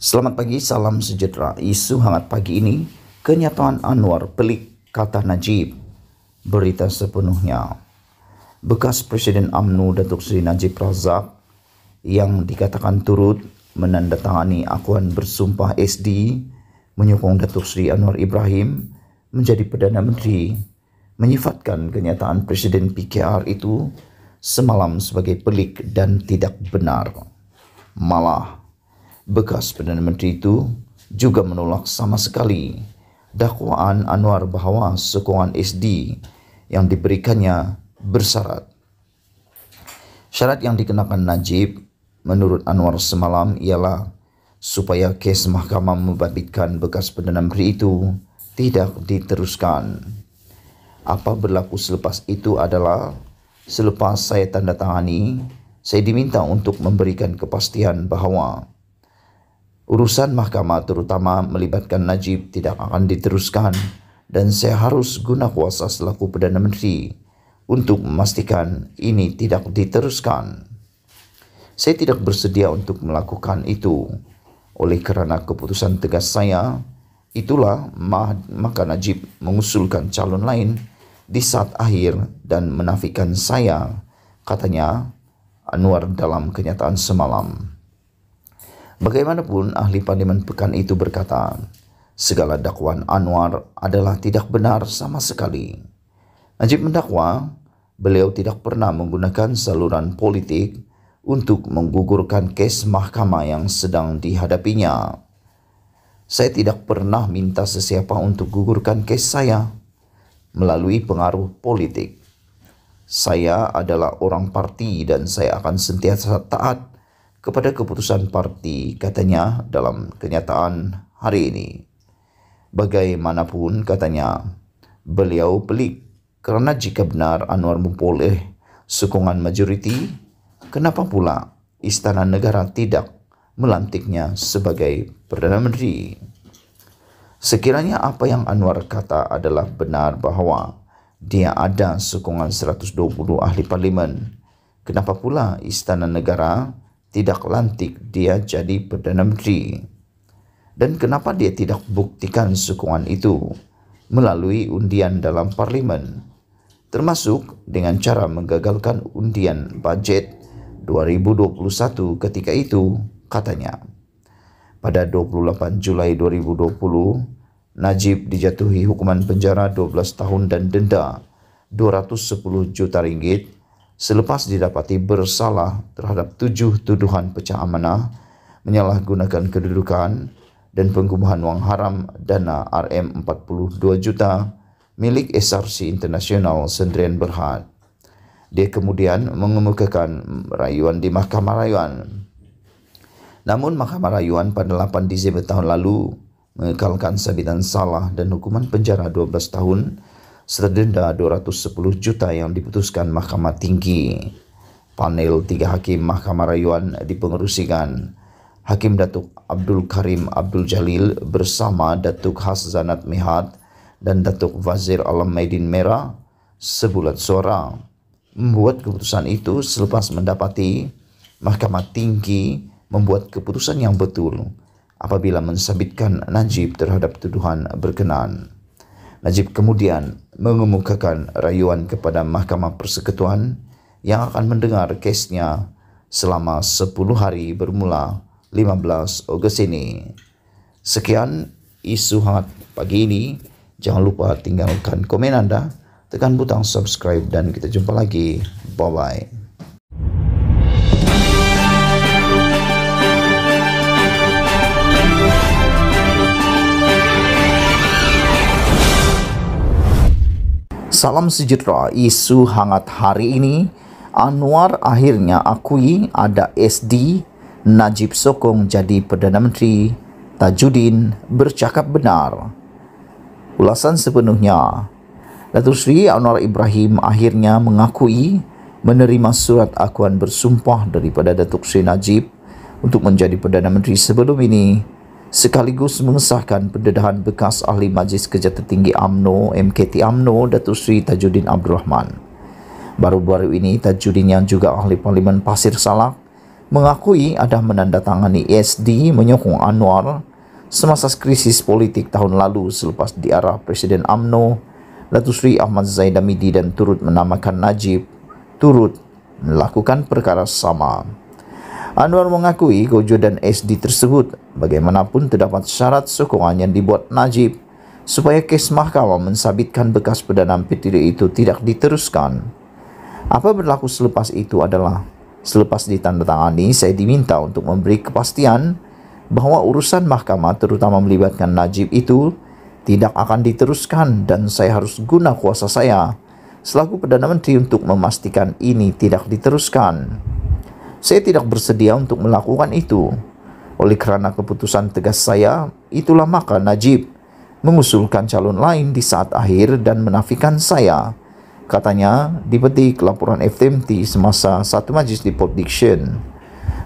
Selamat pagi, salam sejahtera. Isu hangat pagi ini, kenyataan Anwar pelik, kata Najib. Berita sepenuhnya. Bekas Presiden UMNO Datuk Seri Najib Razak yang dikatakan turut menandatangani akuan bersumpah SD menyokong Datuk Seri Anwar Ibrahim menjadi Perdana Menteri, menyifatkan kenyataan Presiden PKR itu semalam sebagai pelik dan tidak benar. Malah, bekas Perdana Menteri itu juga menolak sama sekali dakwaan Anwar bahawa sokongan SD yang diberikannya bersyarat. Syarat yang dikenakan Najib menurut Anwar semalam ialah supaya kes mahkamah membabitkan bekas Perdana Menteri itu tidak diteruskan. Apa berlaku selepas itu adalah selepas saya tanda tangani, saya diminta untuk memberikan kepastian bahawa urusan mahkamah terutama melibatkan Najib tidak akan diteruskan dan saya harus guna kuasa selaku Perdana Menteri untuk memastikan ini tidak diteruskan. Saya tidak bersedia untuk melakukan itu. Oleh kerana keputusan tegas saya, itulah maka Najib mengusulkan calon lain di saat akhir dan menafikan saya, katanya Anwar dalam kenyataan semalam. Bagaimanapun, ahli parlimen pekan itu berkata, segala dakwaan Anwar adalah tidak benar sama sekali. Najib mendakwa, beliau tidak pernah menggunakan saluran politik untuk menggugurkan kes mahkamah yang sedang dihadapinya. Saya tidak pernah minta sesiapa untuk gugurkan kes saya melalui pengaruh politik. Saya adalah orang parti dan saya akan sentiasa taat kepada keputusan parti, katanya dalam kenyataan hari ini. Bagaimanapun, katanya, beliau pelik kerana jika benar Anwar memperoleh sokongan majoriti, kenapa pula Istana Negara tidak melantiknya sebagai Perdana Menteri? Sekiranya apa yang Anwar kata adalah benar bahawa dia ada sokongan 120 ahli parlimen, kenapa pula Istana Negara tidak lantik dia jadi Perdana Menteri? Dan kenapa dia tidak buktikan sokongan itu melalui undian dalam parlimen, termasuk dengan cara menggagalkan undian bajet 2021 ketika itu, katanya. Pada 28 Julai 2020, Najib dijatuhi hukuman penjara 12 tahun dan denda 210 juta ringgit selepas didapati bersalah terhadap 7 tuduhan pecah amanah, menyalahgunakan kedudukan dan penggubahan wang haram dana RM42 juta milik SRC International Sendirian Berhad. Dia kemudian mengemukakan rayuan di Mahkamah Rayuan. Namun Mahkamah Rayuan pada 8 Disember tahun lalu mengekalkan sabitan salah dan hukuman penjara 12 tahun serta denda 210 juta yang diputuskan Mahkamah Tinggi. Panel 3 hakim Mahkamah Rayuan dipengerusikan Hakim Datuk Abdul Karim Abdul Jalil bersama Datuk Has Zanat Mihat dan Datuk Wazir Alam Maidin Merah sebulat suara membuat keputusan itu selepas mendapati Mahkamah Tinggi membuat keputusan yang betul apabila mensabitkan Najib terhadap tuduhan berkenaan. Najib kemudian mengemukakan rayuan kepada Mahkamah Persekutuan yang akan mendengar kesnya selama 10 hari bermula 15 Ogos ini. Sekian isu hangat pagi ini. Jangan lupa tinggalkan komen Anda, tekan butang subscribe dan kita jumpa lagi. Bye-bye. Salam sejahtera. Isu hangat hari ini, Anwar akhirnya akui ada SD, Najib sokong jadi Perdana Menteri, Tajudin bercakap benar. Ulasan sepenuhnya. Datuk Seri Anwar Ibrahim akhirnya mengakui menerima surat akuan bersumpah daripada Datuk Seri Najib untuk menjadi Perdana Menteri sebelum ini, sekaligus mengesahkan pendedahan bekas Ahli Majlis Kerja Tertinggi UMNO MKT UMNO Datuk Seri Tajudin Abdul Rahman. Baru-baru ini Tajudin yang juga Ahli Parlimen Pasir Salak mengakui ada menandatangani SD menyokong Anwar semasa krisis politik tahun lalu selepas diarah Presiden UMNO Datuk Seri Ahmad Zahid Hamidi dan turut menamakan Najib turut melakukan perkara sama. Anwar mengakui kewujudan SD tersebut, bagaimanapun terdapat syarat sokongan yang dibuat Najib supaya kes mahkamah mensabitkan bekas Perdana Menteri itu tidak diteruskan. Apa berlaku selepas itu adalah, selepas ditandatangani, saya diminta untuk memberi kepastian bahawa urusan mahkamah terutama melibatkan Najib itu tidak akan diteruskan dan saya harus guna kuasa saya selaku Perdana Menteri untuk memastikan ini tidak diteruskan. Saya tidak bersedia untuk melakukan itu. Oleh kerana keputusan tegas saya, itulah maka Najib mengusulkan calon lain di saat akhir dan menafikan saya, katanya dipetik laporan FTMT semasa satu majlis di Port Dickson.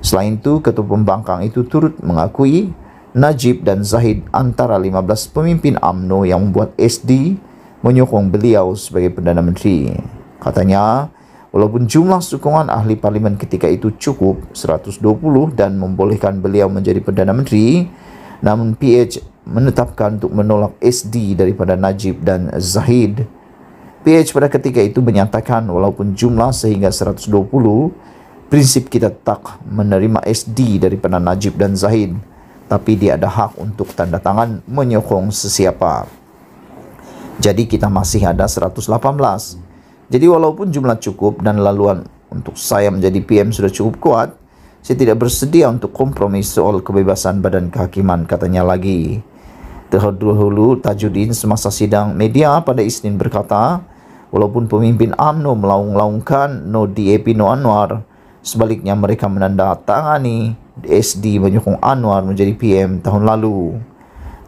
Selain itu, Ketua Pembangkang itu turut mengakui Najib dan Zahid antara 15 pemimpin UMNO yang membuat SD menyokong beliau sebagai Perdana Menteri. Katanya, walaupun jumlah sokongan ahli parlimen ketika itu cukup 120 dan membolehkan beliau menjadi Perdana Menteri, namun PH menetapkan untuk menolak SD daripada Najib dan Zahid. PH pada ketika itu menyatakan walaupun jumlah sehingga 120, prinsip kita tak menerima SD daripada Najib dan Zahid, tapi dia ada hak untuk tanda tangan menyokong sesiapa. Jadi kita masih ada 118. Jadi walaupun jumlah cukup dan laluan untuk saya menjadi PM sudah cukup kuat, saya tidak bersedia untuk kompromi soal kebebasan badan kehakiman, katanya lagi. Terdahulu, Tajuddin semasa sidang media pada Isnin berkata, walaupun pemimpin UMNO melaung-laungkan no DAP no Anwar, sebaliknya mereka menandatangani SD menyokong Anwar menjadi PM tahun lalu.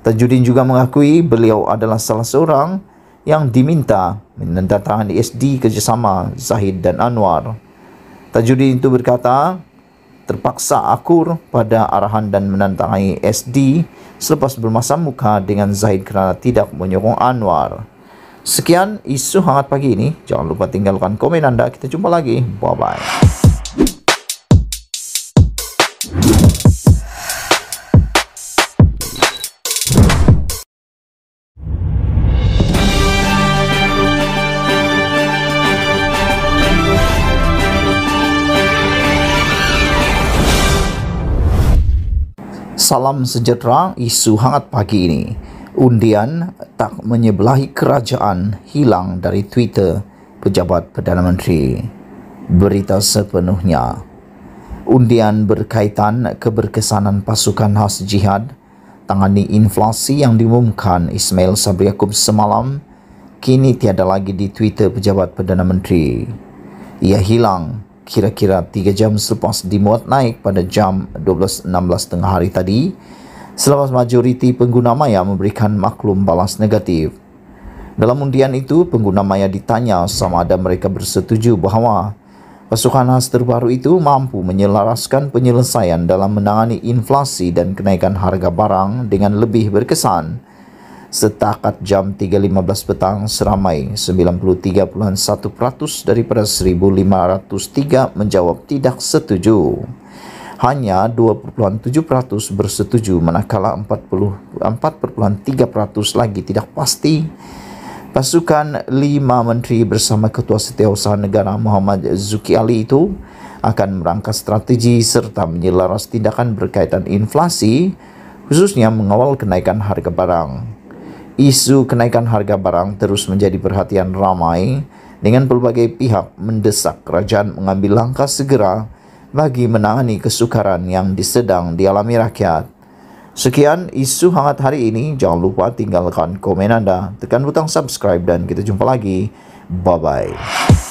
Tajuddin juga mengakui beliau adalah salah seorang yang diminta menandatangani SD kerjasama Zahid dan Anwar. Tajuddin itu berkata, terpaksa akur pada arahan dan menandatangani SD selepas bermasa muka dengan Zahid kerana tidak menyokong Anwar. Sekian isu hangat pagi ini. Jangan lupa tinggalkan komen anda. Kita jumpa lagi. Bye-bye. Salam sejahtera, isu hangat pagi ini. Undian tak menyebelahi kerajaan hilang dari Twitter pejabat Perdana Menteri. Berita sepenuhnya. Undian berkaitan keberkesanan pasukan khas jihad tangani inflasi yang diumumkan Ismail Sabri Yaakob semalam kini tiada lagi di Twitter pejabat Perdana Menteri. Ia hilang kira-kira 3 jam selepas dimuat naik pada jam 12.16 tengah hari tadi selepas majoriti pengguna maya memberikan maklum balas negatif. Dalam undian itu, pengguna maya ditanya sama ada mereka bersetuju bahawa pasukan khas terbaru itu mampu menyelaraskan penyelesaian dalam menangani inflasi dan kenaikan harga barang dengan lebih berkesan. Setakat jam 3.15 petang, seramai 93.1% daripada 1.503 menjawab tidak setuju. Hanya 2.7% bersetuju, manakala 4.3% lagi tidak pasti. Pasukan 5 menteri bersama Ketua Setiausaha Negara Muhammad Zuki Ali itu akan merangka strategi serta menyelaras tindakan berkaitan inflasi, khususnya mengawal kenaikan harga barang. Isu kenaikan harga barang terus menjadi perhatian ramai dengan pelbagai pihak mendesak kerajaan mengambil langkah segera bagi menangani kesukaran yang sedang dialami rakyat. Sekian isu hangat hari ini. Jangan lupa tinggalkan komen anda, tekan butang subscribe dan kita jumpa lagi. Bye-bye.